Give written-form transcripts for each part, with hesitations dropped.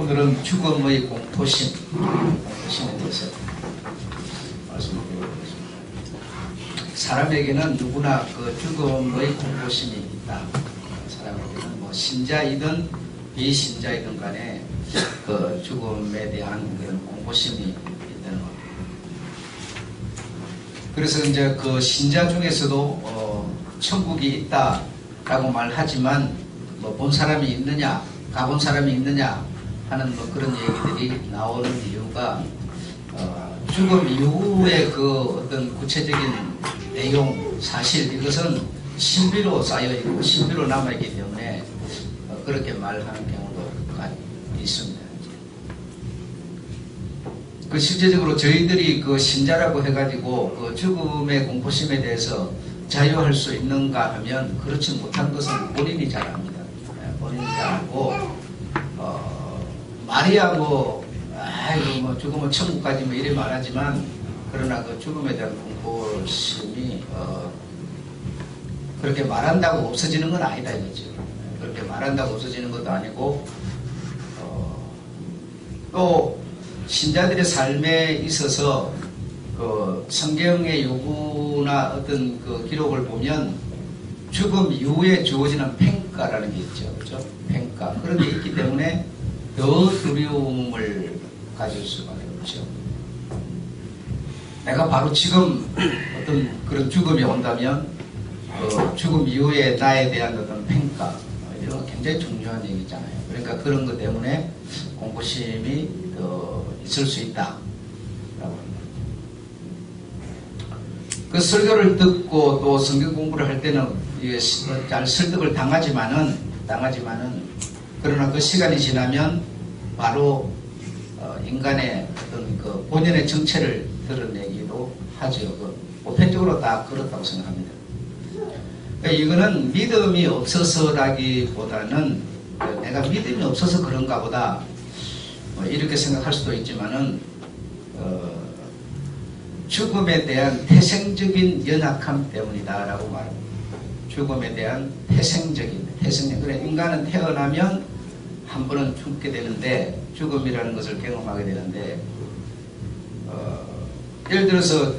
오늘은 죽음의 공포심에 대해서 말씀드리겠습니다. 사람에게는 누구나 그 죽음의 공포심이 있다. 사람에게는 뭐 신자이든 비신자이든 간에 그 죽음에 대한 그런 공포심이 있다는 겁니다. 그래서 이제 그 신자 중에서도 천국이 있다라고 말하지만 뭐 본 사람이 있느냐, 가본 사람이 있느냐 하는 뭐 그런 얘기들이 나오는 이유가 죽음 이후에 그 어떤 구체적인 내용, 사실 이것은 신비로 쌓여있고 신비로 남아있기 때문에 그렇게 말하는 경우도 있습니다. 그 실제적으로 저희들이 그 신자라고 해가지고 그 죽음의 공포심에 대해서 자유할 수 있는가 하면 그렇지 못한 것은 본인이 잘 압니다. 본인이 잘 알고 말이야 뭐 아이고 뭐 죽으면 천국 가지 뭐 이래 말하지만 그러나 그 죽음에 대한 공포심이 그렇게 말한다고 없어지는 건 아니다 이거죠. 그렇게 말한다고 없어지는 것도 아니고 또 신자들의 삶에 있어서 그 성경의 요구나 어떤 그 기록을 보면 죽음 이후에 주어지는 평가라는 게 있죠. 그렇죠? 평가. 그런 게 있기 때문에 더 두려움을 가질 수가 없죠. 내가 바로 지금 어떤 그런 죽음이 온다면 죽음 이후에 나에 대한 어떤 평가 이런 거 굉장히 중요한 얘기잖아요. 그러니까 그런 것 때문에 공포심이 더 있을 수 있다. 라고 합니다. 그 설교를 듣고 또 성경 공부를 할 때는 잘 설득을 당하지만은 그러나 그 시간이 지나면 바로 인간의 어떤 그 본연의 정체를 드러내기도 하죠. 그 보편적으로 다 그렇다고 생각합니다. 그러니까 이거는 믿음이 없어서라기보다는 내가 믿음이 없어서 그런가 보다 이렇게 생각할 수도 있지만은 죽음에 대한 태생적인 연약함 때문이다라고 말합니다. 죽음에 대한 태생적인. 그래 인간은 태어나면 한 번은 죽게 되는데 죽음이라는 것을 경험하게 되는데 예를 들어서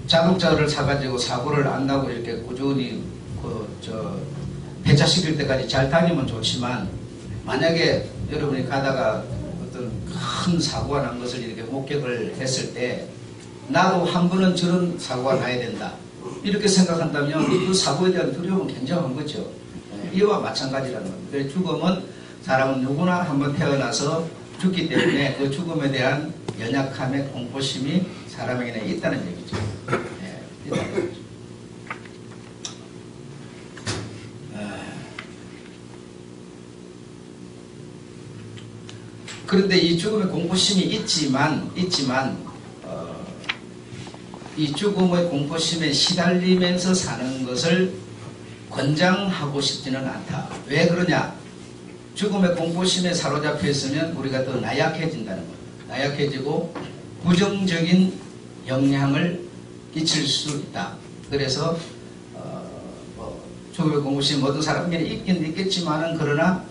자동차를 사가지고 사고를 안 나고 이렇게 꾸준히 폐차시킬 때까지 잘 다니면 좋지만 만약에 여러분이 가다가 어떤 큰 사고가 난 것을 이렇게 목격을 했을 때 나도 한 번은 저런 사고가 나야 된다 이렇게 생각한다면 그 사고에 대한 두려움은 굉장한 거죠. 이와 마찬가지라는 겁니다. 그래서 죽음은 사람은 누구나 한번 태어나서 죽기 때문에 그 죽음에 대한 연약함의 공포심이 사람에게는 있다는 얘기죠. 있다는 얘기죠. 그런데 이 죽음의 공포심이 있지만 이 죽음의 공포심에 시달리면서 사는 것을 권장하고 싶지는 않다. 왜 그러냐? 죽음의 공포심에 사로잡혀 있으면 우리가 더 나약해진다는 겁니다. 나약해지고 부정적인 영향을 끼칠 수 있다. 그래서 죽음의 공포심 모든 사람에게 있긴 있겠지만은 그러나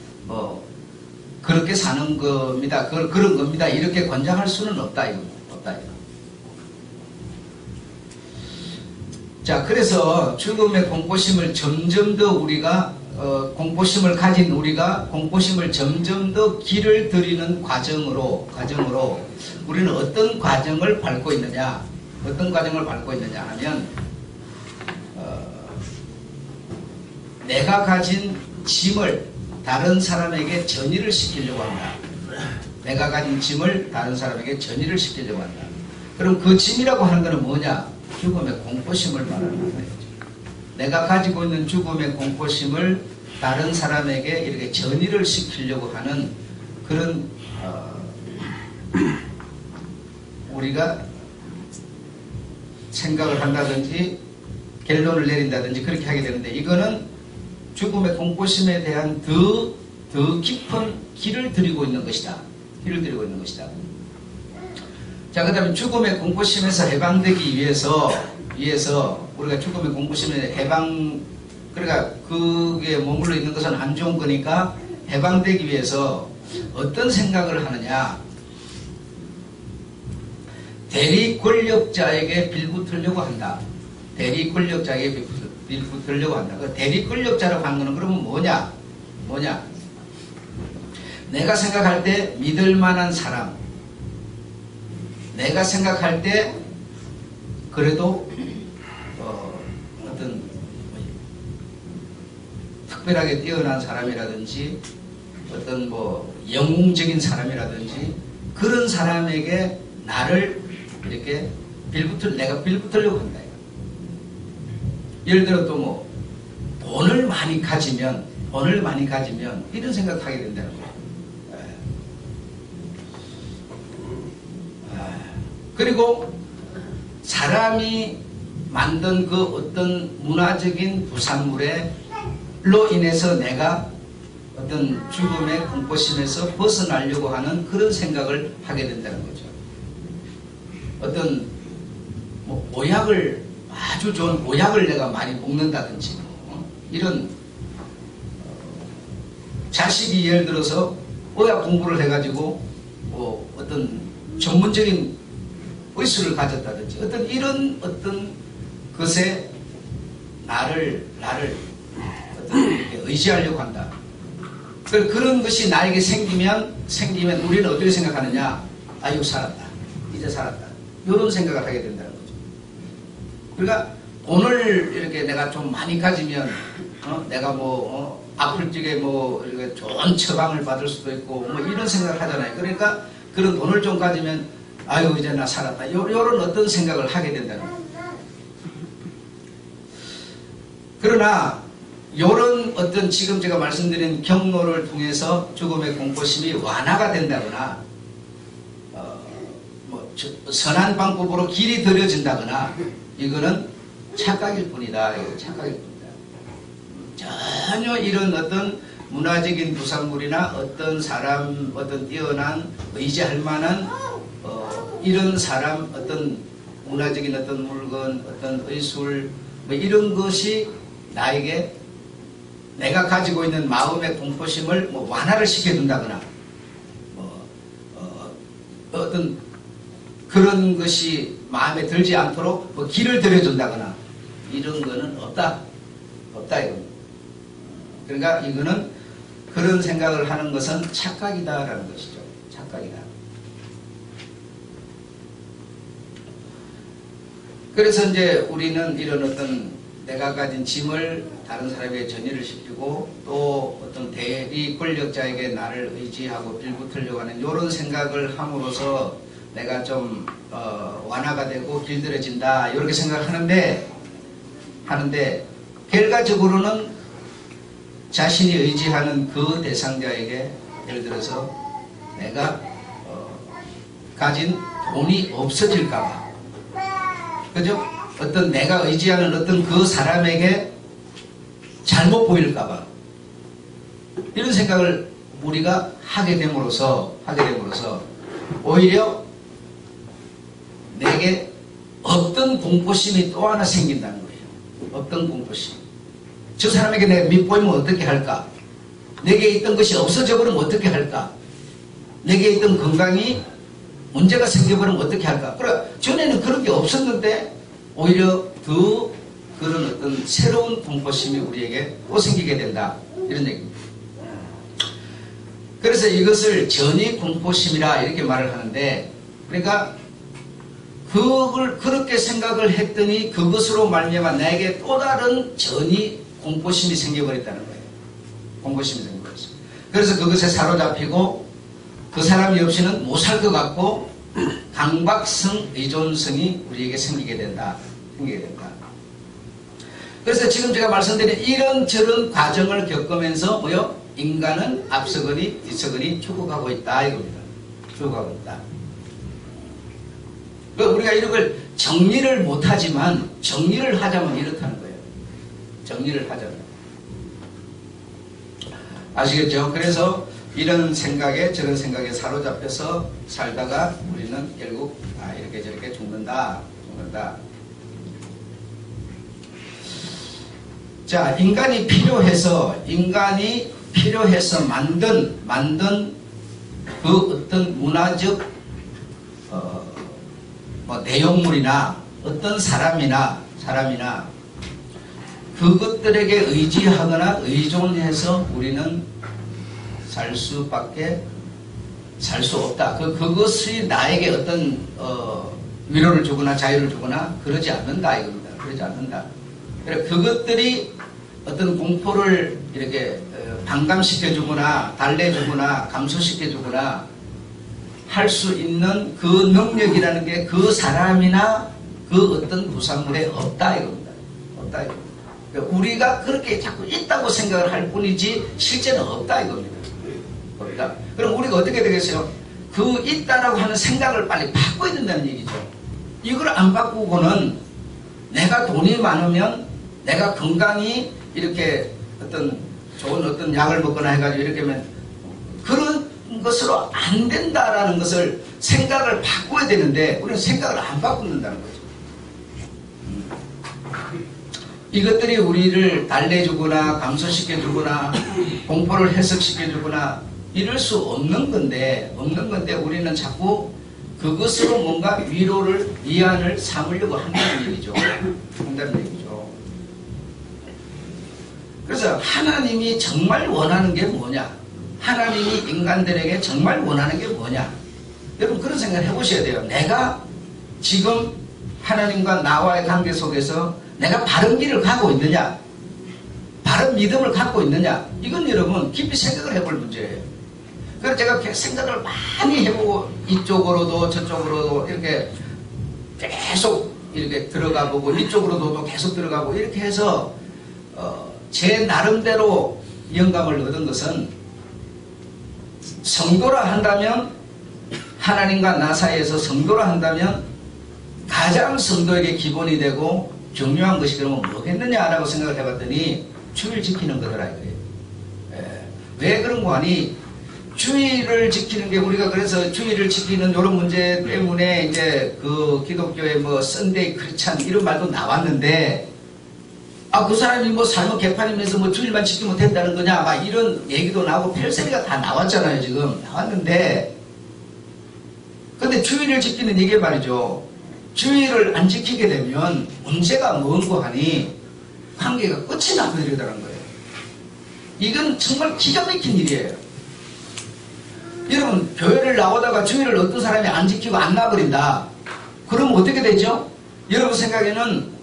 그렇게 사는 겁니다. 그런 겁니다. 이렇게 권장할 수는 없다 이거. 자, 그래서 죽음의 공포심을 점점 더 우리가 공포심을 가진 우리가 공포심을 점점 더 길을 들이는 과정으로 우리는 어떤 과정을 밟고 있느냐 하면 내가 가진 짐을 다른 사람에게 전이를 시키려고 한다. 내가 가진 짐을 다른 사람에게 전이를 시키려고 한다. 그럼 그 짐이라고 하는 것은 뭐냐? 죽음의 공포심을 말하는 거예요. 내가 가지고 있는 죽음의 공포심을 다른 사람에게 이렇게 전이를 시키려고 하는 그런 우리가 생각을 한다든지 결론을 내린다든지 그렇게 하게 되는데 이거는 죽음의 공포심에 대한 더 깊은 길을 들이고 있는 것이다. 자, 그 다음에 죽음의 공포심에서 해방되기 위해서 우리가 죽음의 공포심에 그러니까 그게 머물러 있는 것은 안 좋은 거니까 해방되기 위해서 어떤 생각을 하느냐. 대리 권력자에게 빌붙으려고 한다. 대리 권력자에게 빌붙으려고 한다. 그 대리 권력자라고 하는 거는 그러면 뭐냐? 내가 생각할 때 믿을 만한 사람, 내가 생각할 때 그래도 어떤 특별하게 뛰어난 사람이라든지 어떤 뭐 영웅적인 사람이라든지 그런 사람에게 나를 이렇게 내가 빌붙으려고 한다. 예를 들어 또 뭐 돈을 많이 가지면 이런 생각하게 된다는 거예요. 그리고 사람이 만든 그 어떤 문화적인 부산물로 인해서 내가 어떤 죽음의 공포심에서 벗어나려고 하는 그런 생각을 하게 된다는 거죠. 어떤 뭐 모약을 아주 좋은 모약을 내가 많이 먹는다든지 이런 자식이 예를 들어서 의학 공부를 해가지고 뭐 어떤 전문적인 의술을 가졌다든지 어떤 것에 나를 어떤 이렇게 의지하려고 한다. 그런 것이 나에게 생기면 우리는 어떻게 생각하느냐? 아이고 살았다. 이제 살았다. 이런 생각을 하게 된다는 거죠. 그러니까 돈을 이렇게 내가 좀 많이 가지면 내가 뭐 아플 적에 뭐 이렇게 좋은 처방을 받을 수도 있고 뭐 이런 생각을 하잖아요. 그러니까 그런 돈을 좀 가지면 아이고 이제 나 살았다. 이런 어떤 생각을 하게 된다는 거예요. 그러나 이런 어떤 지금 제가 말씀드린 경로를 통해서 죽음의 공포심이 완화가 된다거나 뭐 선한 방법으로 길이 들여진다거나 이거는 착각일 뿐이다. 착각일 뿐이다. 전혀 이런 어떤 문화적인 부산물이나 어떤 사람, 어떤 뛰어난 의지할 만한 이런 사람, 어떤 문화적인 어떤 물건, 어떤 의술 뭐 이런 것이 나에게 내가 가지고 있는 마음의 공포심을 뭐 완화를 시켜준다거나 어떤 그런 것이 마음에 들지 않도록 뭐 길을 들여준다거나 이런 거는 없다 이겁니다. 그러니까 이거는 그런 생각을 하는 것은 착각이다라는 것이죠. 착각이다. 그래서 이제 우리는 이런 어떤 내가 가진 짐을 다른 사람에게 전이를 시키고 또 어떤 대리 권력자에게 나를 의지하고 빌붙으려고 하는 이런 생각을 함으로써 내가 좀 완화가 되고 길들여진다 이렇게 생각을 하는데 결과적으로는 자신이 의지하는 그 대상자에게 예를 들어서 내가 가진 돈이 없어질까봐 그죠? 어떤 내가 의지하는 어떤 그 사람에게 잘못 보일까봐 이런 생각을 우리가 하게 됨으로써 오히려 내게 어떤 공포심이 또 하나 생긴다는 거예요. 어떤 공포심. 저 사람에게 내가 밉보이면 어떻게 할까? 내게 있던 것이 없어져 버리면 어떻게 할까? 내게 있던 건강이 문제가 생겨버리면 어떻게 할까? 그래, 전에는 그런 게 없었는데 오히려 더 그런 어떤 새로운 공포심이 우리에게 또 생기게 된다. 이런 얘기입니다. 그래서 이것을 전이 공포심이라 이렇게 말을 하는데 그러니까 그걸 그렇게 생각을 했더니 그것으로 말미암아 나에게 또 다른 전이 공포심이 생겨버렸다는 거예요. 공포심이 생겨버렸어요. 그래서 그것에 사로잡히고 그 사람이 없이는 못 살 것 같고 강박성, 의존성이 우리에게 생기게 된다. 그래서 지금 제가 말씀드린 이런저런 과정을 겪으면서 뭐요? 인간은 앞서거니 뒤서거니 죽어가고 있다 이겁니다. 죽어가고 있다. 우리가 이런 걸 정리를 못하지만 정리를 하자면 이렇다는 거예요. 정리를 하자면. 아시겠죠? 그래서 이런 생각에 저런 생각에 사로잡혀서 살다가 우리는 결국 이렇게 저렇게 죽는다. 자, 인간이 필요해서 만든 그 어떤 문화적 뭐 내용물이나 어떤 사람이나 그것들에게 의지하거나 의존해서 우리는 살 수 없다. 그것이 나에게 어떤 위로를 주거나 자유를 주거나 그러지 않는다 이겁니다. 그러지 않는다. 그것들이 어떤 공포를 이렇게 반감시켜주거나 달래주거나 감소시켜주거나 할 수 있는 그 능력이라는 게 그 사람이나 그 어떤 부산물에 없다 이겁니다. 없다 이겁니다. 그러니까 우리가 그렇게 자꾸 있다고 생각을 할 뿐이지 실제는 없다 이겁니다. 없다. 그럼 우리가 어떻게 되겠어요? 그 있다라고 하는 생각을 빨리 바꿔야 된다는 얘기죠. 이걸 안 바꾸고는 내가 돈이 많으면 내가 건강히 이렇게 어떤 좋은 어떤 약을 먹거나 해가지고 이렇게 하면 그런 것으로 안 된다라는 것을 생각을 바꿔야 되는데 우리는 생각을 안 바꾼다는 거죠. 이것들이 우리를 달래주거나 감소시켜주거나 공포를 해석시켜주거나 이럴 수 없는 건데 우리는 자꾸 그것으로 뭔가 위로를 위안을 삼으려고 한다는 얘기죠. 그래서 하나님이 정말 원하는 게 뭐냐? 하나님이 인간들에게 정말 원하는 게 뭐냐? 여러분 그런 생각을 해보셔야 돼요. 내가 지금 하나님과 나와의 관계 속에서 내가 바른 길을 가고 있느냐? 바른 믿음을 갖고 있느냐? 이건 여러분 깊이 생각을 해볼 문제예요. 그래서 제가 생각을 많이 해보고 이쪽으로도 저쪽으로도 이렇게 계속 이렇게 들어가 보고 이쪽으로도 또 계속 들어가고 이렇게 해서 제 나름대로 영감을 얻은 것은 성도라 한다면 하나님과 나 사이에서 성도라 한다면 가장 성도에게 기본이 되고 중요한 것이 그러면 뭐겠느냐라고 생각을 해봤더니 주일 지키는 거더라 이거예요. 왜 그런 거 아니? 주일을 지키는 게 우리가 그래서 주일을 지키는 이런 문제 때문에 이제 그 기독교의 뭐 썬데이 크리스찬 이런 말도 나왔는데 그 사람이 뭐 삶은 개판이면서 뭐 주일만 지키면 된다는 거냐 막 이런 얘기도 나오고 펠세리가 다 나왔잖아요 지금 나왔는데 근데 주일을 지키는 이게 말이죠. 주일을 안 지키게 되면 문제가 뭔고 하니 관계가 끝이 나버리더라는 거예요. 이건 정말 기가 막힌 일이에요. 여러분 교회를 나오다가 주일을 어떤 사람이 안 지키고 안 나버린다. 그러면 어떻게 되죠? 여러분 생각에는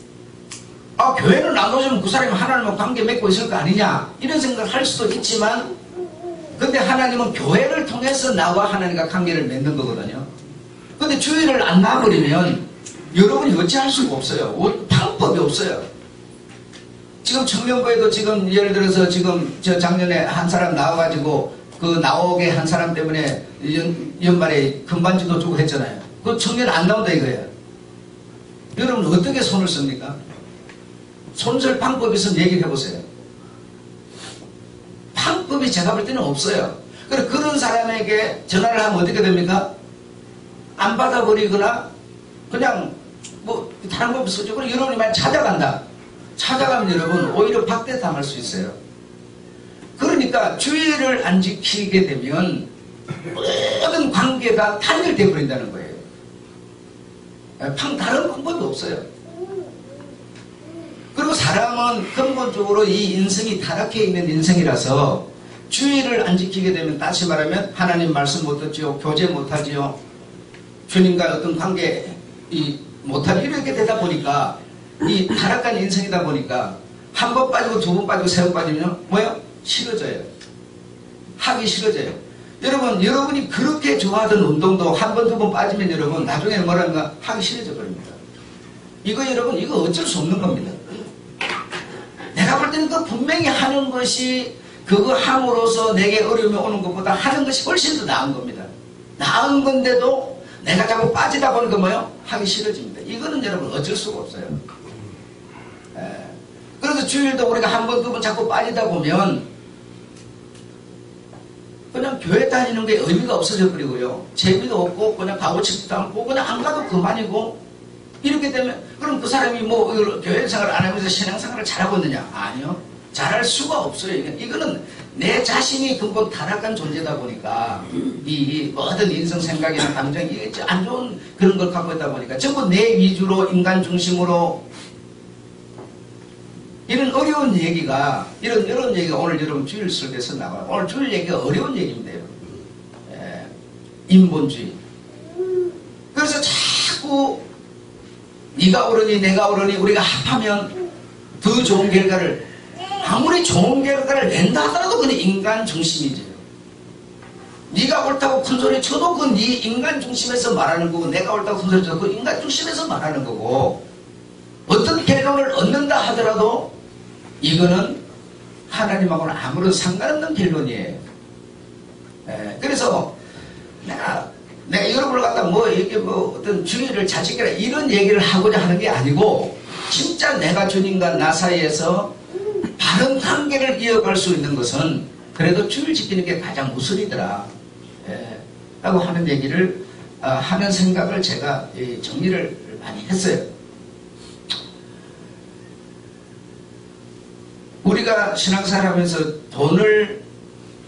교회를 나눠주면 그 사람이 하나님과 관계 맺고 있을 거 아니냐 이런 생각을 할 수도 있지만 근데 하나님은 교회를 통해서 나와 하나님과 관계를 맺는 거거든요. 근데 주일을 안 나버리면 여러분이 어찌할 수가 없어요. 방법이 없어요. 지금 청년부에도 지금 예를 들어서 지금 저 작년에 한 사람 나와가지고 그 나오게 한 사람 때문에 연말에 금반지도 주고 했잖아요. 그 청년 안 나온다 이거예요. 여러분 어떻게 손을 씁니까? 손쓸 방법이 있으면 얘기를 해보세요. 방법이 제가 볼 때는 없어요. 그런 사람에게 전화를 하면 어떻게 됩니까? 안 받아버리거나 그냥 뭐 다른 법 쓰죠. 그럼 여러분이 만약 찾아간다. 찾아가면 여러분 오히려 박대 당할 수 있어요. 그러니까 주의를 안 지키게 되면 모든 관계가 단절되어 버린다는 거예요. 다른 방법이 없어요. 그리고 사람은 근본적으로 이 인성이 타락해 있는 인성이라서 주의를 안 지키게 되면 다시 말하면 하나님 말씀 못 듣지요. 교제 못하지요. 주님과 어떤 관계 못하지 이렇게 되다 보니까 이 타락한 인성이다 보니까 한 번 빠지고 두 번 빠지고 세 번 빠지면 뭐예요? 싫어져요. 하기 싫어져요. 여러분이 그렇게 좋아하던 운동도 한 번, 두 번 빠지면 여러분 나중에는 뭐라는가 하기 싫어져 버립니다. 이거 여러분 이거 어쩔 수 없는 겁니다. 내가 볼 때는 그 분명히 하는 것이 그거 함으로써 내게 어려움이 오는 것보다 하는 것이 훨씬 더 나은 겁니다. 나은 건데도 내가 자꾸 빠지다 보니까 뭐예요? 하기 싫어집니다. 이거는 여러분 어쩔 수가 없어요. 그래서 주일도 우리가 한 번, 두 번 자꾸 빠지다 보면 그냥 교회 다니는 게 의미가 없어져 버리고요. 재미도 없고 그냥 가고 싶지도 않고 그냥 안 가도 그만이고 이렇게 되면 그럼 그 사람이 뭐 교회 생활을 안 하면서 신앙생활을 잘하고 있느냐? 아니요. 잘할 수가 없어요. 이거는 내 자신이 근본 타락한 존재다 보니까 이 모든 인성 생각이나 감정이 안 좋은 그런 걸 갖고 있다 보니까 전부 내 위주로 인간 중심으로 이런 어려운 얘기가 이런 얘기가 오늘 여러분 주일 설교에서 나와요. 오늘 주일 얘기가 어려운 얘기인데요. 인본주의. 그래서 자꾸 네가 옳으니 내가 옳으니 우리가 합하면 더 좋은 결과를 아무리 좋은 결과를 낸다 하더라도 그건 인간 중심이죠. 네가 옳다고 큰소리 쳐도 그건 네 인간 중심에서 말하는 거고 내가 옳다고 큰소리 쳐도 그 인간 중심에서 말하는 거고 어떤 결론을 얻는다 하더라도 이거는 하나님하고는 아무런 상관없는 결론이에요. 그래서 내가 여러분을 갖다 이렇게 어떤 주의를 잘 지켜라 이런 얘기를 하고자 하는 게 아니고 진짜 내가 주님과 나 사이에서 바른 관계를 이어갈 수 있는 것은 그래도 주의를 지키는 게 가장 우선이더라. 라고 하는 얘기를 하는 생각을 제가 정리를 많이 했어요. 우리가 신앙생활하면서 돈을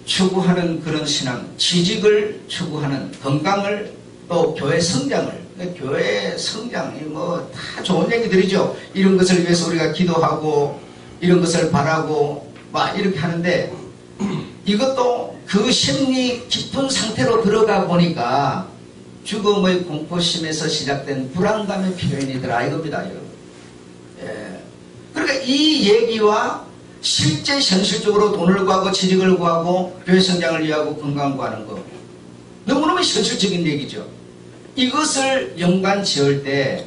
추구하는 그런 신앙, 취직을 추구하는 건강을 또 교회 성장을, 교회 성장이 다 좋은 얘기들이죠. 이런 것을 위해서 우리가 기도하고 이런 것을 바라고 막 이렇게 하는데 이것도 그 심리 깊은 상태로 들어가 보니까 죽음의 공포심에서 시작된 불안감의 표현이더라 이겁니다, 여러분. 그러니까 이 얘기와 실제 현실적으로 돈을 구하고 취직을 구하고 교회 성장을 위하고 건강 구하는 거 너무너무 현실적인 얘기죠. 이것을 연관 지을 때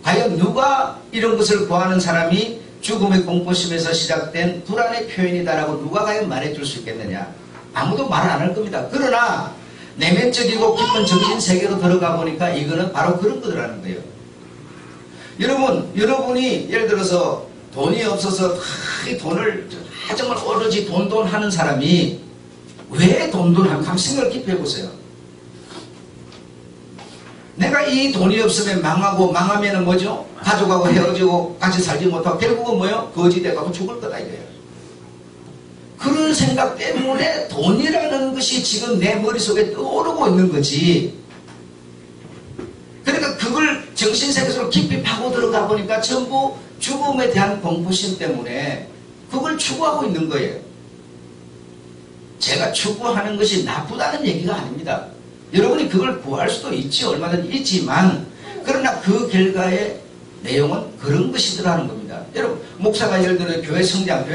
과연 누가 이런 것을 구하는 사람이 죽음의 공포심에서 시작된 불안의 표현이다라고 누가 과연 말해줄 수 있겠느냐? 아무도 말 안 할 겁니다. 그러나 내면적이고 깊은 정신세계로 들어가 보니까 이거는 바로 그런 거라는 거예요. 여러분이 예를 들어서 돈이 없어서 이 돈을 정말 오로지 돈 하는 사람이 왜 돈 하면 한번 생각을 깊이 해보세요. 내가 이 돈이 없으면 망하면은 뭐죠? 가족하고 헤어지고 같이 살지 못하고 결국은 뭐요? 거지돼가고 죽을 거다 이거예요. 그런 생각 때문에 돈이라는 것이 지금 내 머릿속에 떠오르고 있는 거지. 그러니까 그걸 정신세계로 깊이 파고 들어가 보니까 전부 죽음에 대한 공포심 때문에 그걸 추구하고 있는 거예요. 제가 추구하는 것이 나쁘다는 얘기가 아닙니다. 여러분이 그걸 구할 수도 있지, 얼마든지 있지만, 그러나 그 결과의 내용은 그런 것이더라는 겁니다. 여러분, 목사가 예를 들어 교회 성장.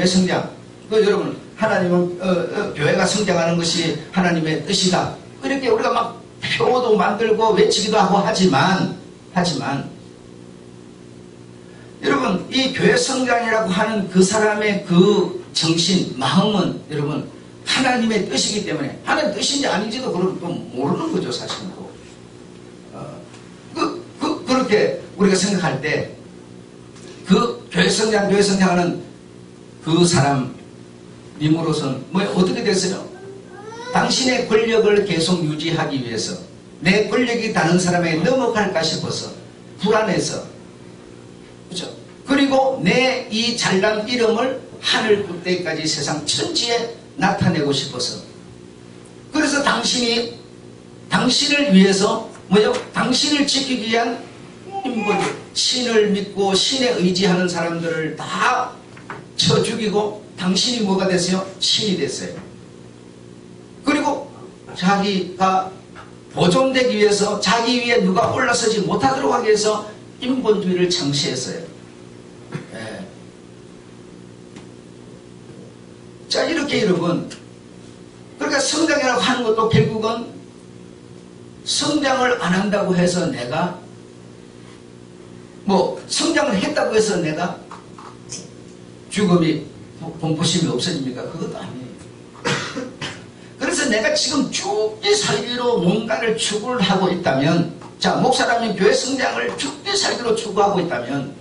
여러분, 하나님은, 교회가 성장하는 것이 하나님의 뜻이다. 그렇게 우리가 막 표도 만들고 외치기도 하고 하지만, 여러분, 이 교회 성장이라고 하는 그 사람의 그 정신, 마음은 여러분, 하나님의 뜻이기 때문에 하나님의 뜻인지 아닌지도 또 모르는 거죠, 사실은. 그렇게 우리가 생각할 때 그 교회 성장하는 그 사람님으로서는 어떻게 됐어요? 당신의 권력을 계속 유지하기 위해서 내 권력이 다른 사람에게 넘어갈까 싶어서 불안해서 그렇죠? 그리고 내 이 잘난 이름을 하늘 끝대까지 세상 천지에 나타내고 싶어서 그래서 당신을 위해서 당신을 지키기 위한 신을 믿고 신에 의지하는 사람들을 다 쳐 죽이고 당신이 뭐가 됐어요? 신이 됐어요. 그리고 자기가 보존되기 위해서 자기 위에 누가 올라서지 못하도록 하기 위해서 인본주의를 창시했어요. 자, 이렇게 여러분, 그러니까 성장이라고 하는 것도 결국은 성장을 안 한다고 해서 내가 성장을 했다고 해서 내가 죽음이 공포심이 없어집니까? 그것도 아니에요. 그래서 내가 지금 죽기 살기로 뭔가를 추구를 하고 있다면, 자, 목사라면 교회 성장을 죽기 살기로 추구하고 있다면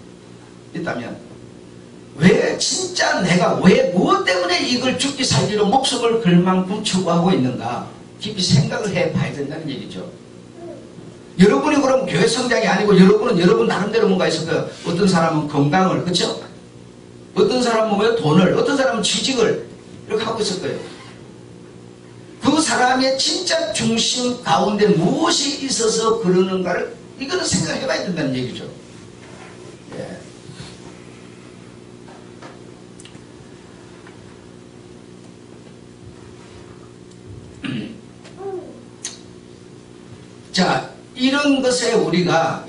왜 진짜 내가 무엇 때문에 이걸 죽기 살기로 목숨을 걸 만큼 추구하고 있는가 깊이 생각을 해봐야 된다는 얘기죠. 여러분이 그럼 교회 성장이 아니고 여러분은 여러분 나름대로 뭔가 있을 거예요. 어떤 사람은 건강을, 그렇죠? 어떤 사람은 왜 돈을, 어떤 사람은 취직을 이렇게 하고 있을 거예요. 그 사람의 진짜 중심 가운데 무엇이 있어서 그러는가를 이거는 생각해 봐야 된다는 얘기죠. 예. 자, 이런 것에 우리가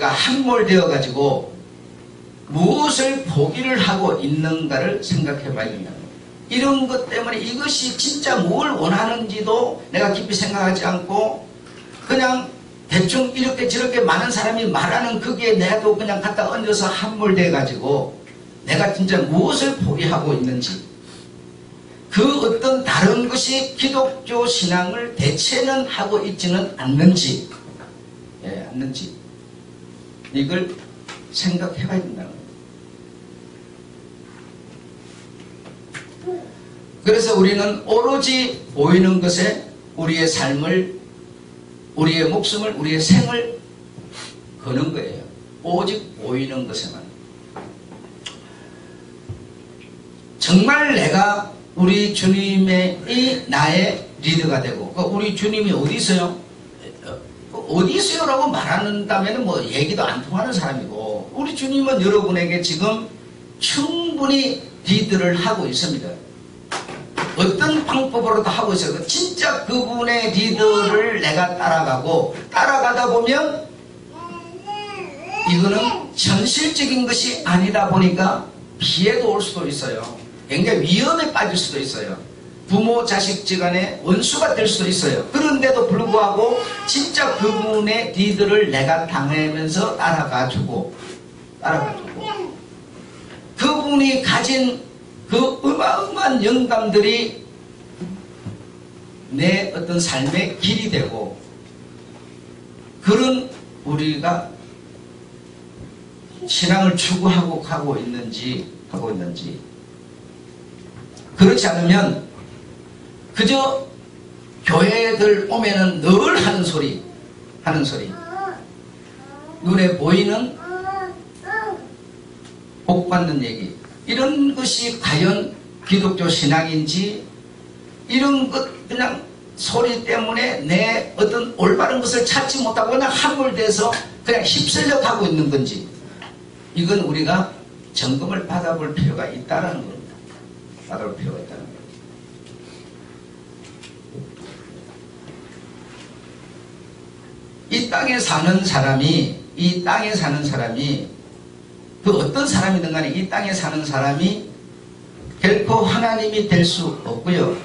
함몰되어 가지고 무엇을 포기를 하고 있는가를 생각해 봐야 된다. 이런 것 때문에 이것이 진짜 뭘 원하는지도 내가 깊이 생각하지 않고 그냥 대충 이렇게 저렇게 많은 사람이 말하는 거기에 내도 그냥 갖다 얹어서 함몰돼 가지고 내가 진짜 무엇을 포기하고 있는지, 그 어떤 다른 것이 기독교 신앙을 대체는 하고 있지는 않는지, 않는지 이걸 생각해 봐야 된다는 거예요. 그래서 우리는 오로지 보이는 것에 우리의 삶을, 우리의 목숨을, 우리의 생을 거는 거예요. 오직 보이는 것에만. 정말 내가 우리 주님의 이 나의 리더가 되고, 우리 주님이 어디 있어요? 어디 있어요? 라고 말한다면 뭐 얘기도 안 통하는 사람이고, 우리 주님은 여러분에게 지금 충분히 리더를 하고 있습니다. 어떤 방법으로도 하고 있어요. 진짜 그분의 리더를 내가 따라가다 보면 이거는 현실적인 것이 아니다 보니까 피해도 올 수도 있어요. 굉장히 위험에 빠질 수도 있어요. 부모 자식 지간에 원수가 될 수도 있어요. 그런데도 불구하고 진짜 그분의 리더를 내가 당하면서 따라가주고 그분이 가진 그 어마어마한 영감들이 내 어떤 삶의 길이 되고, 그런 우리가 신앙을 추구하고 가고 있는지, 그렇지 않으면 그저 교회들 오면은 늘 하는 소리, 눈에 보이는 복 받는 얘기, 이런 것이 과연 기독교 신앙인지, 이런 것 그냥 소리 때문에 내 어떤 올바른 것을 찾지 못하고 그냥 함몰돼서 그냥 휩쓸려 가고 있는 건지, 이건 우리가 점검을 받아볼 필요가 있다는 겁니다. 받아볼 필요가 있다는 겁니다. 이 땅에 사는 사람이 그 어떤 사람이든 간에 이 땅에 사는 사람이 결코 하나님이 될 수 없고요.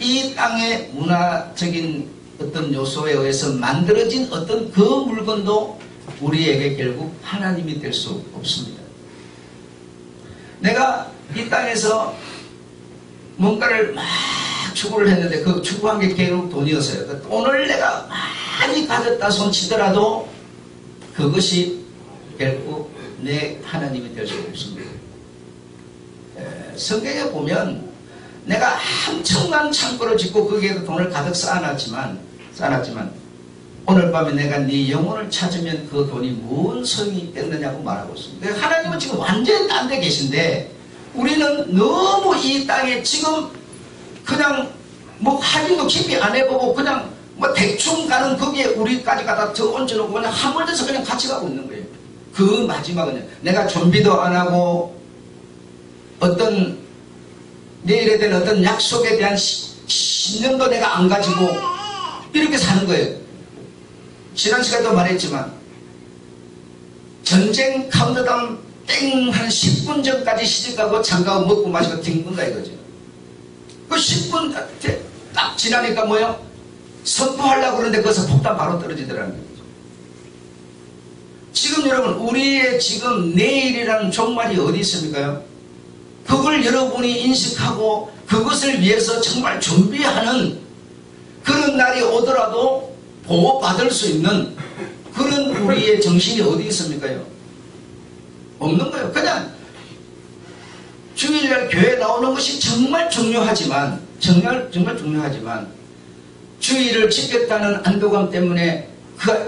이 땅의 문화적인 어떤 요소에 의해서 만들어진 어떤 그 물건도 우리에게 결국 하나님이 될 수 없습니다. 내가 이 땅에서 뭔가를 막 추구를 했는데 그 추구한 게 결국 돈이었어요. 그 돈을 내가 많이 가졌다 손치더라도 그것이 결국 내 하나님이 될 수 없습니다. 성경에 보면 내가 엄청난 창고를 짓고 거기에도 돈을 가득 쌓아놨지만 오늘 밤에 내가 네 영혼을 찾으면 그 돈이 무슨 소용이 있겠느냐고 말하고 있습니다. 하나님은 지금 완전히 딴 데 계신데 우리는 너무 이 땅에 지금 그냥 뭐 확인도 깊이 안 해보고 그냥 뭐 대충 가는 거기에 우리까지 갖다 더 얹어놓고 그냥 함몰돼서 그냥 같이 가고 있는 거예요. 그 마지막은 내가 준비도 안 하고 어떤 내일에 대한 어떤 약속에 대한 신념도 내가 안 가지고 이렇게 사는 거예요. 지난 시간에도 말했지만 전쟁 카운트다운 땡 한 10분 전까지 시집가고 장가고 먹고 마시고 뒹군다 이거죠. 그 10분 딱 지나니까 뭐요? 선포하려고 그러는데 거기서 폭탄 바로 떨어지더라는 거죠. 지금 여러분 우리의 지금 내일이라는 종말이 어디 있습니까요? 그걸 여러분이 인식하고 그것을 위해서 정말 준비하는 그런 날이 오더라도 보호받을 수 있는 그런 우리의 정신이 어디 있습니까요? 없는 거예요. 그냥 주일날 교회 나오는 것이 정말 중요하지만 주일을 지켰다는 안도감 때문에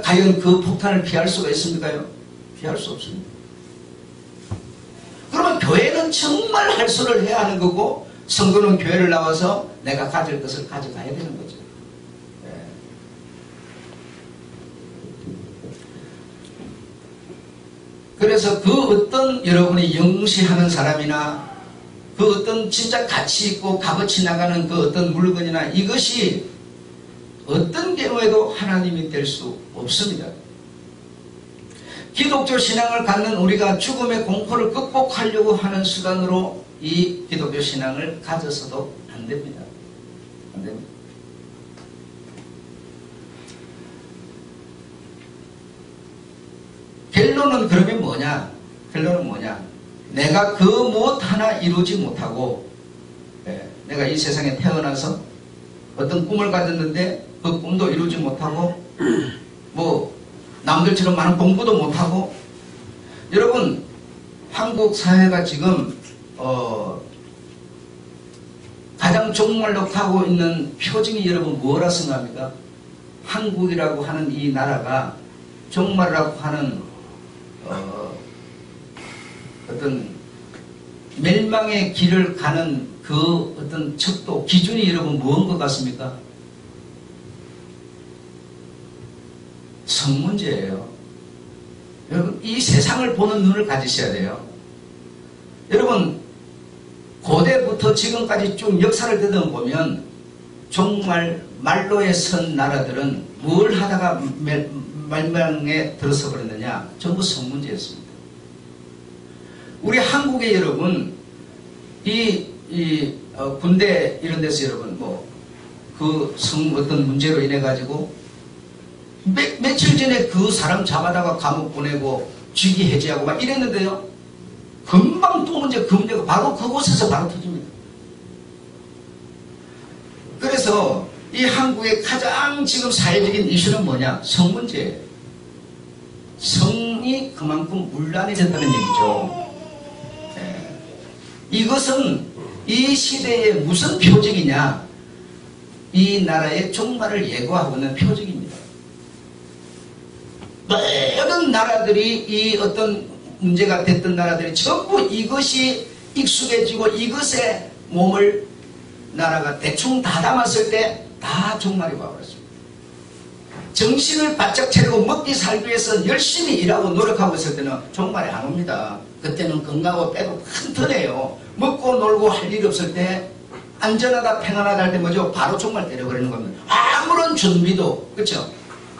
과연 그 폭탄을 피할 수가 있습니까요? 피할 수 없습니다. 그러면 교회 교회는 정말 할수를 해야 하는 거고 성도는 교회를 나와서 내가 가질 것을 가져가야 되는 거죠. 그래서 그 어떤 여러분이 영시하는 사람이나 그 어떤 진짜 가치 있고 값어치 나가는 그 어떤 물건이나 이것이 어떤 경우에도 하나님이 될 수 없습니다. 기독교 신앙을 갖는 우리가 죽음의 공포를 극복하려고 하는 수단으로 이 기독교 신앙을 가져서도 안 됩니다. 안 됩니다. 결론은 그러면 뭐냐? 결론은 뭐냐? 내가 그 무엇 하나 이루지 못하고 내가 이 세상에 태어나서 어떤 꿈을 가졌는데 그 꿈도 이루지 못하고 뭐 남들처럼 많은 공부도 못하고 여러분 한국 사회가 지금 가장 종말로 가고 있는 표징이 여러분 뭐라 생각합니까? 한국이라고 하는 이 나라가 종말이라고 하는 어떤 멸망의 길을 가는 그 어떤 척도 기준이 여러분 무엇인 것 같습니까? 성문제예요. 여러분 이 세상을 보는 눈을 가지셔야 돼요. 여러분 고대부터 지금까지 쭉 역사를 되돌아보면 정말 말로에 선 나라들은 뭘 하다가 멸망에 들어서 버렸느냐? 전부 성문제였습니다. 우리 한국의 여러분 군대 이런 데서 여러분 그 어떤 문제로 인해 가지고 며칠 전에 그 사람 잡아다가 감옥 보내고 직위 해제하고 막 이랬는데요. 금방 또 그 문제가 바로 그곳에서 바로 터집니다. 그래서 이 한국의 가장 지금 사회적인 이슈는 뭐냐? 성 문제예요. 성이 그만큼 문란이 된다는 얘기죠. 이것은 이 시대의 무슨 표적이냐? 이 나라의 종말을 예고하고 있는 표적입니다. 모든 나라들이 이 어떤 문제가 됐던 나라들이 전부 이것이 익숙해지고 이것에 몸을 나라가 대충 다 담았을 때 다 종말이 와버렸습니다. 정신을 바짝 차리고 먹기 살기 위해서 열심히 일하고 노력하고 있을 때는 종말이 안 옵니다. 그때는 건강하고 빼고 튼튼해요. 먹고 놀고 할 일이 없을 때 안전하다 평안하다 할 때 뭐죠? 바로 종말 때려버리는 겁니다. 아무런 준비도 그렇죠?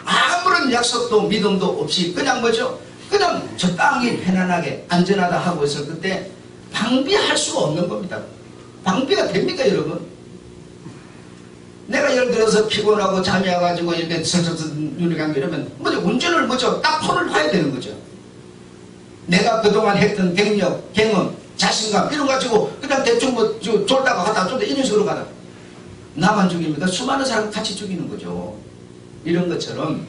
아무런 약속도 믿음도 없이 그냥 뭐죠? 그냥 적당히 편안하게 안전하다 하고 있을 그때 방비할 수가 없는 겁니다. 방비가 됩니까 여러분? 내가 예를 들어서 피곤하고 잠이 와가지고 이렇게 슬슬슬 눈이 감기 이러면 뭐죠? 운전을 뭐죠? 딱 폰을 봐야 되는 거죠. 내가 그동안 했던 경력, 경험, 자신감 이런 거 가지고 그냥 대충 졸다가 가다 좀 더 이런 식으로 가다 나만 죽입니까? 수많은 사람 같이 죽이는 거죠. 이런 것처럼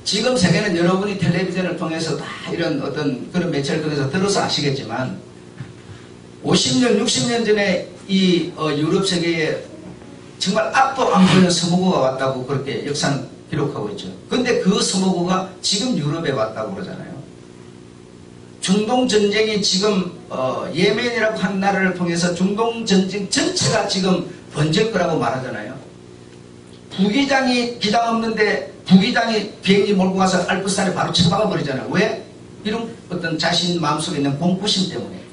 지금 세계는 여러분이 텔레비전을 통해서 다 이런 어떤 그런 매체를 통해서 들어서 아시겠지만 50년, 60년 전에 이 유럽 세계에 정말 앞도 안 보이는 서무고가 왔다고 그렇게 역사는 기록하고 있죠. 근데 그 서무고가 지금 유럽에 왔다고 그러잖아요. 중동 전쟁이 지금 예멘이라고 한 나라를 통해서 중동 전쟁 전체가 지금 번질 거라고 말하잖아요. 부기장이 기장 없는데 부기장이 비행기 몰고 가서 알프스산에 바로 처박아 버리잖아요. 왜? 이런 어떤 자신 마음속에 있는 공포심 때문에.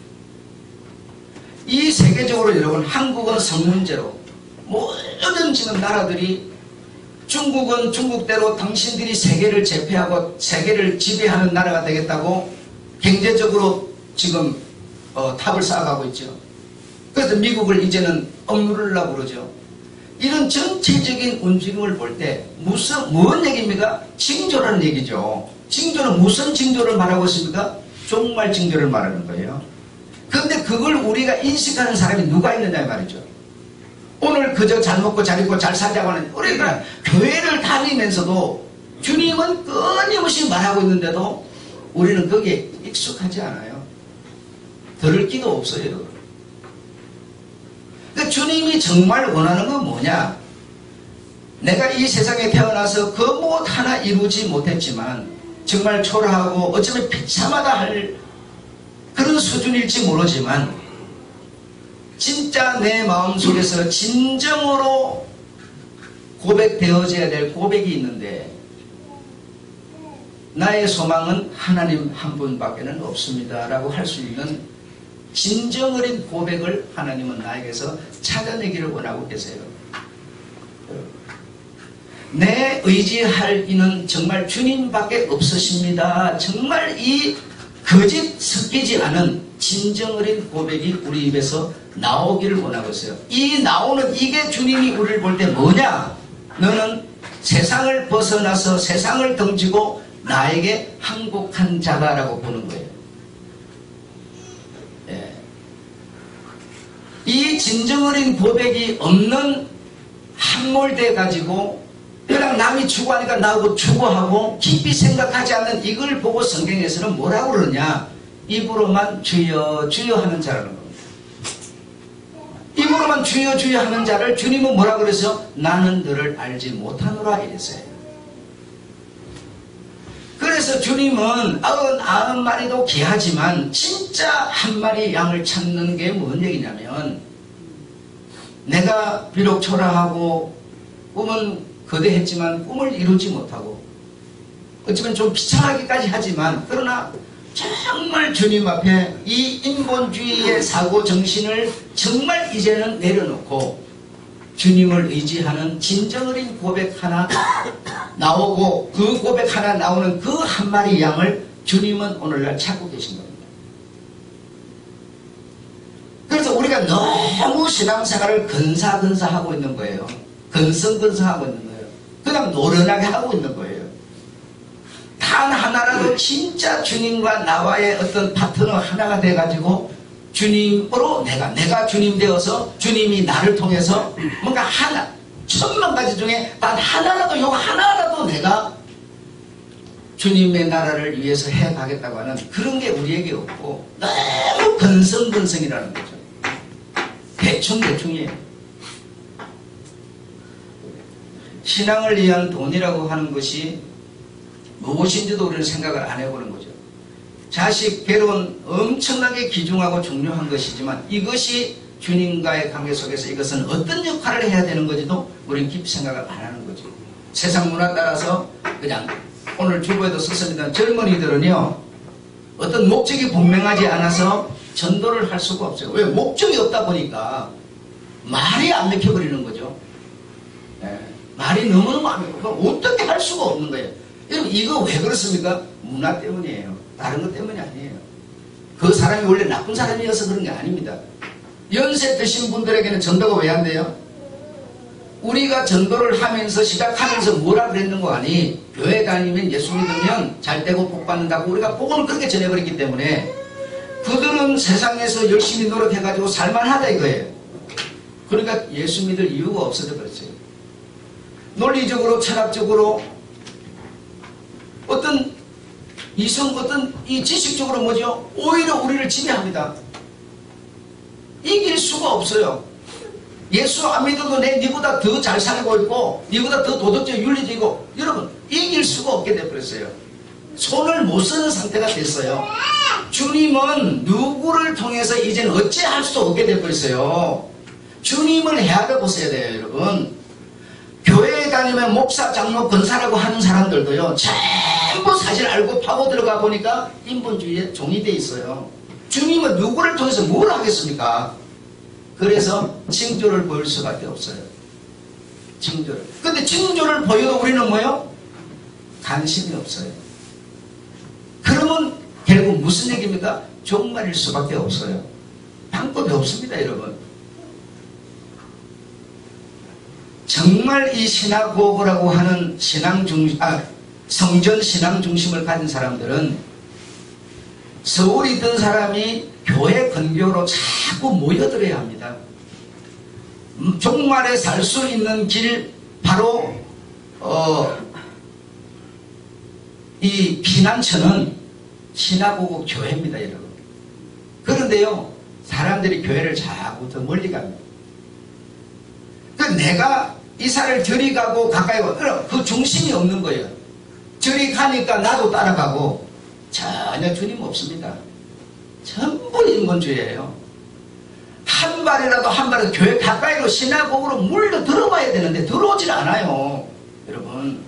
이 세계적으로 여러분 한국은 성문제로 모든 지금 나라들이 중국은 중국대로 당신들이 세계를 제패하고 세계를 지배하는 나라가 되겠다고 경제적으로 지금 탑을 쌓아가고 있죠. 그래서 미국을 이제는 억누르려고 그러죠. 이런 전체적인 움직임을 볼 때 무슨 얘기입니까? 징조라는 얘기죠. 징조는 무슨 징조를 말하고 있습니까? 종말 징조를 말하는 거예요. 그런데 그걸 우리가 인식하는 사람이 누가 있느냐 말이죠. 오늘 그저 잘 먹고 잘 입고 잘 살자고 하는 우리가 교회를 다니면서도 주님은 끊임없이 말하고 있는데도 우리는 거기에 익숙하지 않아요. 들을 기도 없어요. 여러분. 그러니까 주님이 정말 원하는 건 뭐냐? 내가 이 세상에 태어나서 그 무엇 하나 이루지 못했지만 정말 초라하고 어쩌면 비참하다 할 그런 수준일지 모르지만 진짜 내 마음속에서 진정으로 고백되어져야 될 고백이 있는데 나의 소망은 하나님 한 분밖에는 없습니다 라고 할 수 있는 진정 어린 고백을 하나님은 나에게서 찾아내기를 원하고 계세요. 내 의지할 이는 정말 주님밖에 없으십니다. 정말 이 거짓 섞이지 않은 진정 어린 고백이 우리 입에서 나오기를 원하고 있어요. 이 나오는 이게 주님이 우리를 볼 때 뭐냐? 너는 세상을 벗어나서 세상을 던지고 나에게 항복한 자다라고 보는 거예요. 예. 이 진정 어린 고백이 없는 함몰돼 가지고 그냥 남이 추구하니까 나하고 추구하고 깊이 생각하지 않는 이걸 보고 성경에서는 뭐라고 그러냐? 입으로만 주여 주여 하는 자라는 겁니다. 입으로만 주여 주여 하는 자를 주님은 뭐라고 그래서 나는 너를 알지 못하노라 이랬어요. 그래서 주님은 99마리도 귀하지만 진짜 한 마리 양을 찾는 게 뭔 얘기냐면 내가 비록 초라하고 꿈은 거대했지만 꿈을 이루지 못하고 어쩌면 좀 비참하기까지 하지만 그러나 정말 주님 앞에 이 인본주의의 사고 정신을 정말 이제는 내려놓고 주님을 의지하는 진정 어린 고백 하나 나오고 그 고백 하나 나오는 그 한 마리 양을 주님은 오늘날 찾고 계신 겁니다. 그래서 우리가 너무 신앙생활을 근사근사하고 있는 거예요. 근성근성하고 있는 거예요. 그냥 노련하게 하고 있는 거예요. 단 하나라도 진짜 주님과 나와의 어떤 파트너 하나가 돼가지고 주님으로 내가 주님 되어서 주님이 나를 통해서 뭔가 하나 1000가지 중에 단 하나라도 요거 하나라도 내가 주님의 나라를 위해서 해가겠다고 하는 그런 게 우리에게 없고 너무 근성근성이라는 거죠. 대충이에요. 신앙을 위한 돈이라고 하는 것이 무엇인지도 우리는 생각을 안 해보는 거죠. 자식, 결혼 엄청나게 귀중하고 중요한 것이지만 이것이 주님과의 관계 속에서 이것은 어떤 역할을 해야 되는 건지도 우리는 깊이 생각을 안 하는 거죠. 세상 문화 따라서 그냥 오늘 주보에도 썼습니다. 젊은이들은요 어떤 목적이 분명하지 않아서 전도를 할 수가 없어요. 왜? 목적이 없다 보니까 말이 안 맥혀버리는 거죠. 네. 말이 너무너무 안 맥혀. 어떻게 할 수가 없는 거예요. 여러분 이거 왜 그렇습니까? 문화 때문이에요. 다른 것 때문이 아니에요. 그 사람이 원래 나쁜 사람이어서 그런 게 아닙니다. 연세 드신 분들에게는 전도가 왜 안 돼요? 우리가 전도를 하면서 시작하면서 뭐라 그랬는 거 아니? 교회 다니면 예수 믿으면 잘 되고 복 받는다고 우리가 복음을 그렇게 전해버렸기 때문에 그들은 세상에서 열심히 노력해가지고 살만하다 이거예요. 그러니까 예수 믿을 이유가 없어져 버렸어요. 논리적으로 철학적으로 어떤 이 지식적으로 뭐죠? 오히려 우리를 지배합니다. 이길 수가 없어요. 예수 안 믿어도 니보다 더 잘 살고 있고 니보다 더 도덕적 윤리적이고 여러분 이길 수가 없게 돼버렸어요. 손을 못 쓰는 상태가 됐어요. 주님은 누구를 통해서 이제는 어찌할 수도 없게 돼버렸어요. 주님을 해야 보셔야 돼요. 여러분 교회에 다니면 목사, 장로, 권사라고 하는 사람들도요 전부 사실 알고 파고 들어가 보니까 인본주의에 종이 돼 있어요. 주님은 누구를 통해서 뭘 하겠습니까? 그래서 징조를 보일 수밖에 없어요. 징조를. 근데 징조를 보여도 우리는 뭐요? 관심이 없어요. 그러면 결국 무슨 얘기입니까? 종말일 수밖에 없어요. 방법이 없습니다, 여러분. 정말 이 신화고고라고 하는 성전 신앙 중심을 가진 사람들은 서울에 있던 사람이 교회 근교로 자꾸 모여들어야 합니다. 종말에 살 수 있는 길 바로 이 피난처는 신화고고 교회입니다, 여러분. 그런데요 사람들이 교회를 자꾸 더 멀리 갑니다. 내가 이사를 저리 가고 가까이 가고 그 중심이 없는 거예요. 저리 가니까 나도 따라가고 전혀 주님 없습니다. 전부 인본주의예요. 한 발이라도 한 발은 교회 가까이로 시나고그로 물려 들어와야 되는데 들어오질 않아요. 여러분,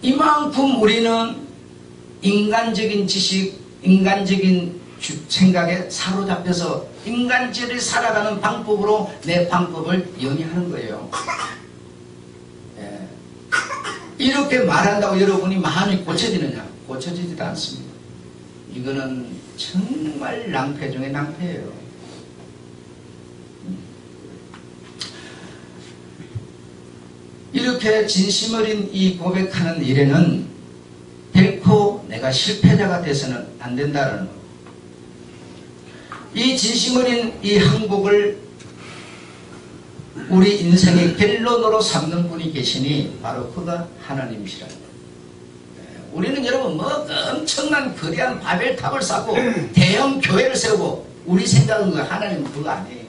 이만큼 우리는 인간적인 지식, 인간적인 생각에 사로잡혀서 인간적으로 살아가는 방법으로 내 방법을 영위하는 거예요. 예. 이렇게 말한다고 여러분이 마음이 고쳐지느냐? 고쳐지지도 않습니다. 이거는 정말 낭패 중에 낭패예요. 이렇게 진심 어린 이 고백하는 일에는 결코 내가 실패자가 돼서는 안 된다는 것. 이 진심 어린 이 항복을 우리 인생의 결론으로 삼는 분이 계시니 바로 그가 하나님이시라. 우리는 여러분 뭐 엄청난 거대한 바벨탑을 쌓고 대형 교회를 세우고 우리 생각은 하나님은 그거 아니에요.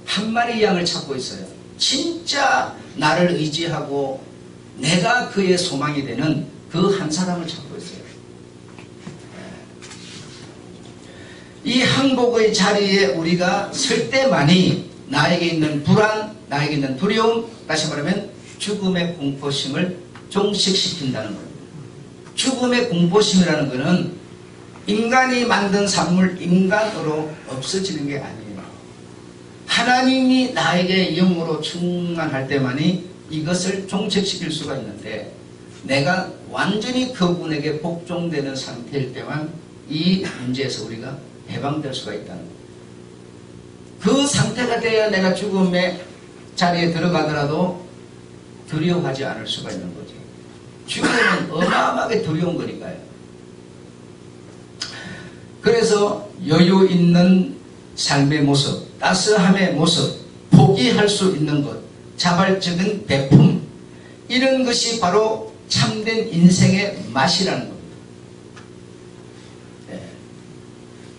한 마리 양을 찾고 있어요. 진짜 나를 의지하고 내가 그의 소망이 되는 그 한 사람을 찾고 있어요. 이 항복의 자리에 우리가 설 때만이 나에게 있는 불안, 나에게 있는 두려움, 다시 말하면 죽음의 공포심을 종식시킨다는 겁니다. 죽음의 공포심이라는 것은 인간이 만든 산물 인간으로 없어지는 게 아니에요. 하나님이 나에게 영으로 충만할 때만이 이것을 종식시킬 수가 있는데 내가 완전히 그분에게 복종되는 상태일 때만 이 문제에서 우리가 해방될 수가 있다는 거예요. 그 상태가 되어야 내가 죽음의 자리에 들어가더라도 두려워하지 않을 수가 있는 거죠. 죽음은 어마어마하게 두려운 거니까요. 그래서 여유 있는 삶의 모습, 따스함의 모습, 포기할 수 있는 것, 자발적인 배품, 이런 것이 바로 참된 인생의 맛이라는 겁니다.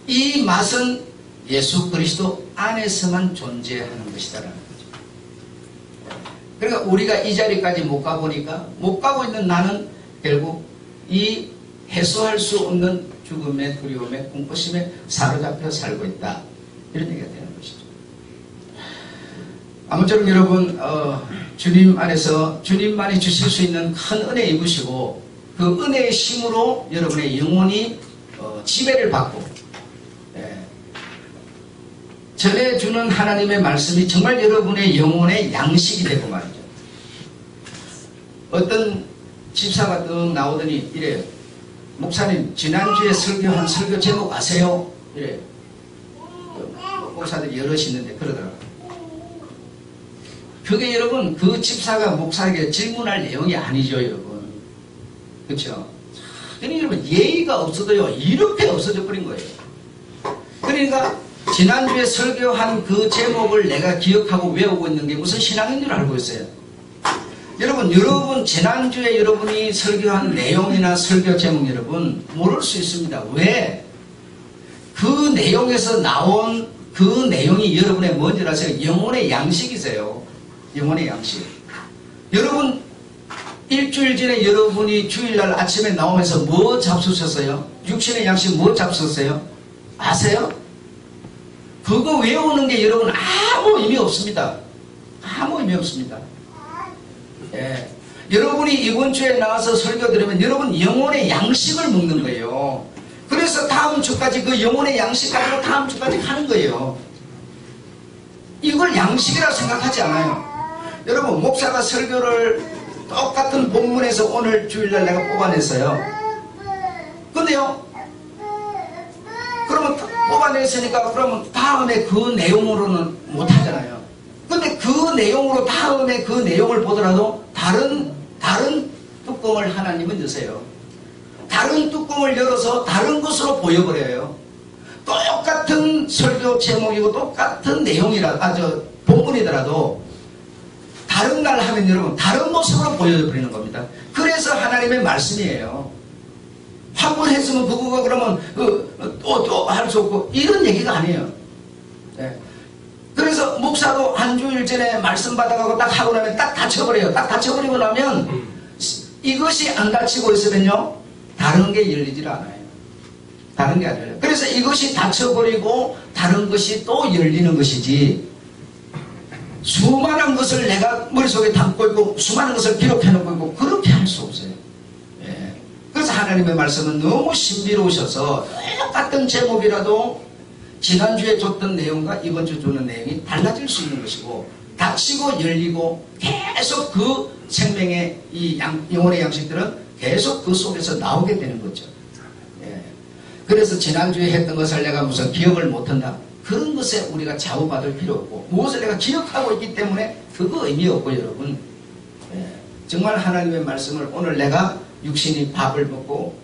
이 맛은 예수 그리스도 안에서만 존재하는 것이다라는 거죠. 그러니까 우리가 이 자리까지 못 가보니까 못 가고 있는 나는 결국 이 해소할 수 없는 죽음의 두려움의 공포심에 사로잡혀 살고 있다. 이런 얘기가 되는 것이죠. 아무쪼록 여러분 주님 안에서 주님만이 주실 수 있는 큰 은혜 입으시고 그 은혜의 힘으로 여러분의 영혼이 지배를 받고 전해주는 하나님의 말씀이 정말 여러분의 영혼의 양식이 되고 말이죠. 어떤 집사가 딱 나오더니 이래요. 목사님 지난주에 설교한 설교 제목 아세요? 이래요. 목사들이 여럿이 있는데 그러더라고요. 그게 여러분 그 집사가 목사에게 질문할 내용이 아니죠 여러분. 그렇죠? 그러니까 여러분 예의가 없어도요 이렇게 없어져 버린 거예요. 그러니까 지난주에 설교한 그 제목을 내가 기억하고 외우고 있는 게 무슨 신앙인 줄 알고 있어요. 여러분 지난주에 여러분이 설교한 내용이나 설교 제목 여러분 모를 수 있습니다. 왜? 그 내용에서 나온 그 내용이 여러분의 뭔지 아세요? 영혼의 양식이세요. 영혼의 양식. 여러분 일주일 전에 여러분이 주일날 아침에 나오면서 뭐 잡수셨어요? 육신의 양식 뭐 잡수셨어요? 아세요? 그거 외우는 게 여러분 아무 의미 없습니다. 아무 의미 없습니다. 예. 여러분이 이번 주에 나와서 설교 들으면 여러분 영혼의 양식을 먹는 거예요. 그래서 다음 주까지 그 영혼의 양식 가지고 다음 주까지 가는 거예요. 이걸 양식이라고 생각하지 않아요. 여러분 목사가 설교를 똑같은 본문에서 오늘 주일날 내가 뽑아냈어요. 근데요 그러면 뽑아냈으니까 그러면 다음에 그 내용으로는 못하잖아요. 근데 그 내용으로 다음에 그 내용을 보더라도 다른 뚜껑을 하나님은 여세요. 다른 뚜껑을 열어서 다른 것으로 보여버려요. 똑같은 설교 제목이고 똑같은 본문이더라도 다른 날 하면 여러분 다른 모습으로 보여버리는 겁니다. 그래서 하나님의 말씀이에요. 한 번 했으면 그거가 그러면 또 할 수 없고 이런 얘기가 아니에요. 네. 그래서 목사도 한 주일 전에 말씀 받아가고 딱 하고 나면 딱 닫혀버려요. 딱 닫혀버리고 나면 이것이 안 닫히고 있으면요 다른 게 열리질 않아요. 다른 게 아니에요. 그래서 이것이 닫혀버리고 다른 것이 또 열리는 것이지, 수많은 것을 내가 머릿속에 담고 있고 수많은 것을 기록해놓고 있고 그렇게 할 수 없어요. 예. 그래서 하나님의 말씀은 너무 신비로우셔서 똑같은 제목이라도 지난주에 줬던 내용과 이번 주 주는 내용이 달라질 수 있는 것이고, 닫히고 열리고 계속 그 생명의 이 영혼의 양식들은 계속 그 속에서 나오게 되는 거죠. 예. 그래서 지난주에 했던 것을 내가 무슨 기억을 못한다, 그런 것에 우리가 좌우받을 필요 없고, 무엇을 내가 기억하고 있기 때문에 그거 의미 없고, 여러분, 예. 정말 하나님의 말씀을 오늘 내가 육신이 밥을 먹고